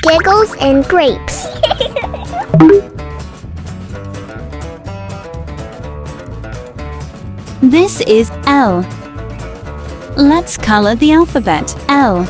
giggles and grapes. This is L. Let's color the alphabet L.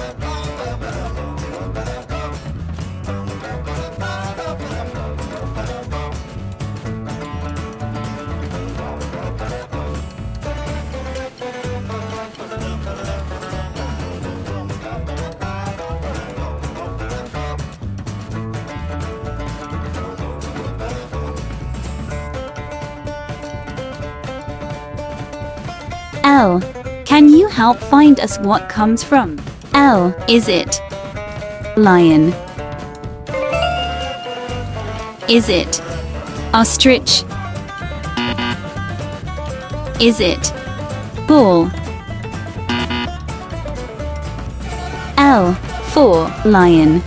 L. Can you help find us what comes from L? Is it lion? Is it ostrich? Is it bull? L for lion.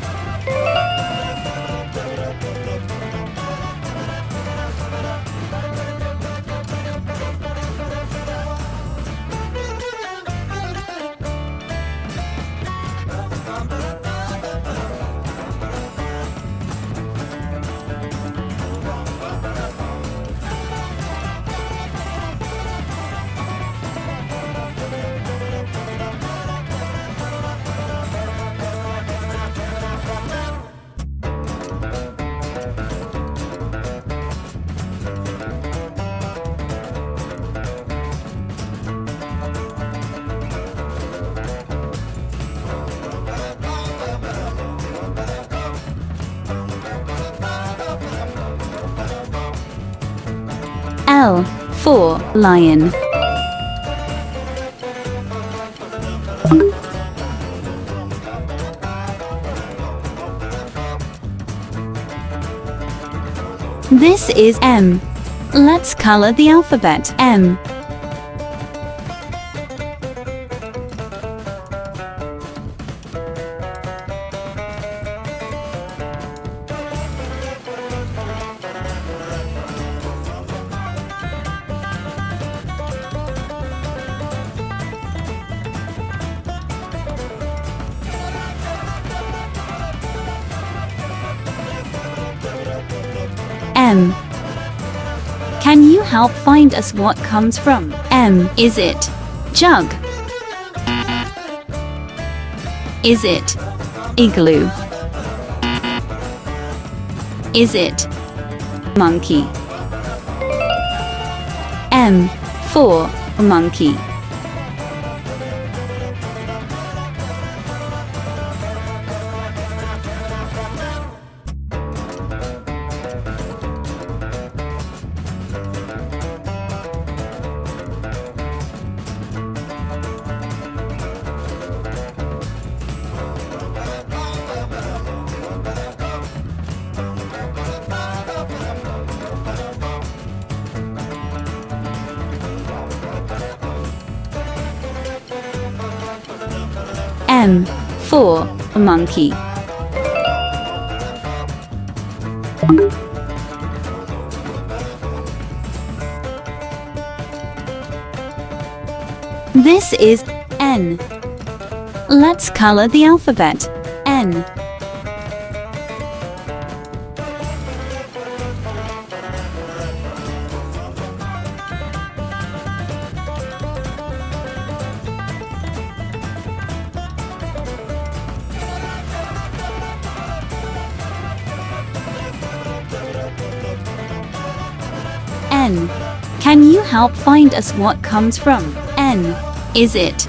L for lion. This is M. Let's color the alphabet M. M. Can you help find us what comes from M? Is it jug? Is it igloo? Is it monkey? M for monkey. M for monkey. This is N. Let's color the alphabet N. N. Can you help find us what comes from N? Is it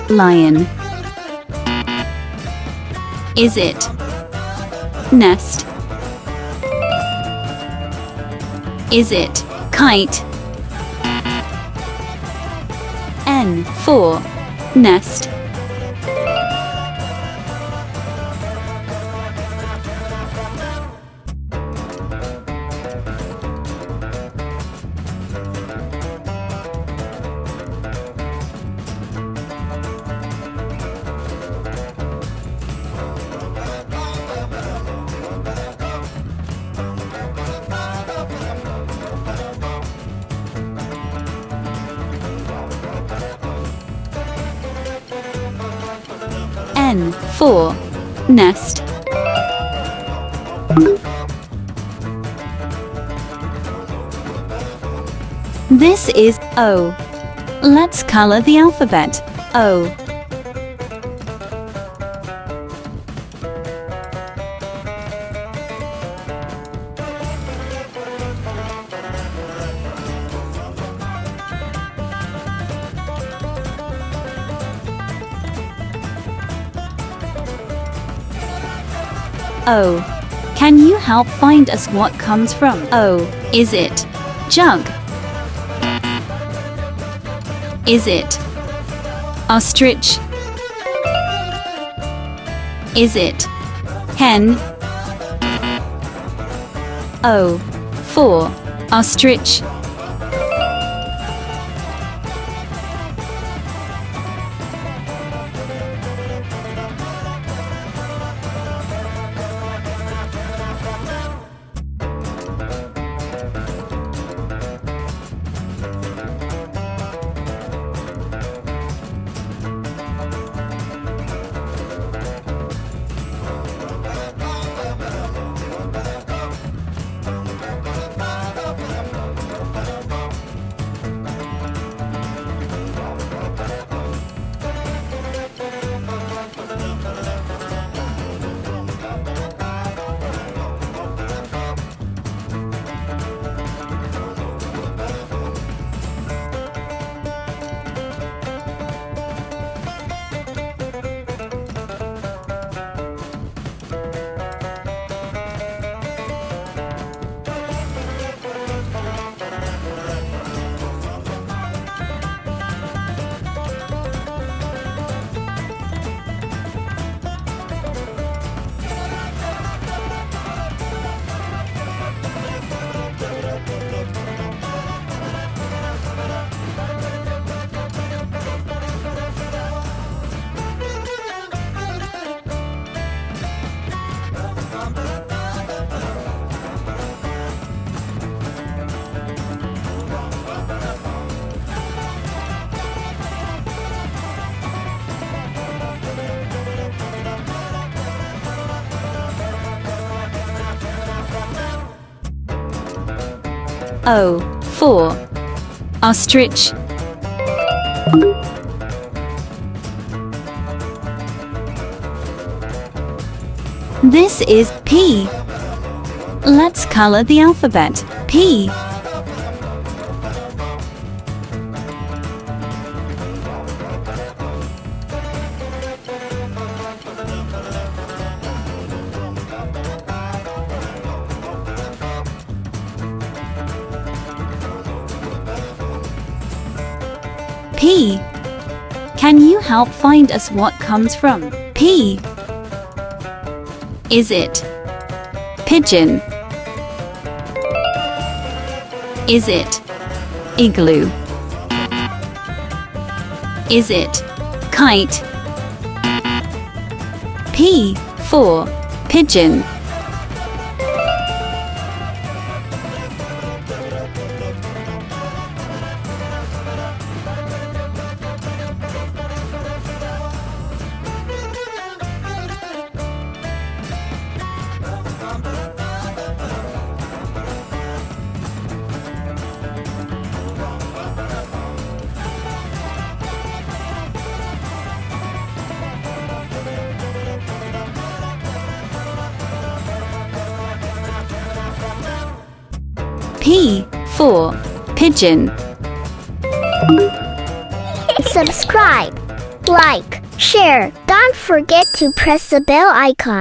lion? Is it nest? Is it kite? N for nest. N for nest. This is O. Let's color the alphabet. O. O. Can you help find us what comes from O? Is it jug? Is it ostrich? Is it hen? O for ostrich. O for ostrich. This is P. Let's color the alphabet. P. P. Can you help find us what comes from P? Is it pigeon? Is it igloo? Is it kite? P for pigeon. P for pigeon. Subscribe, like, share. Don't forget to press the bell icon.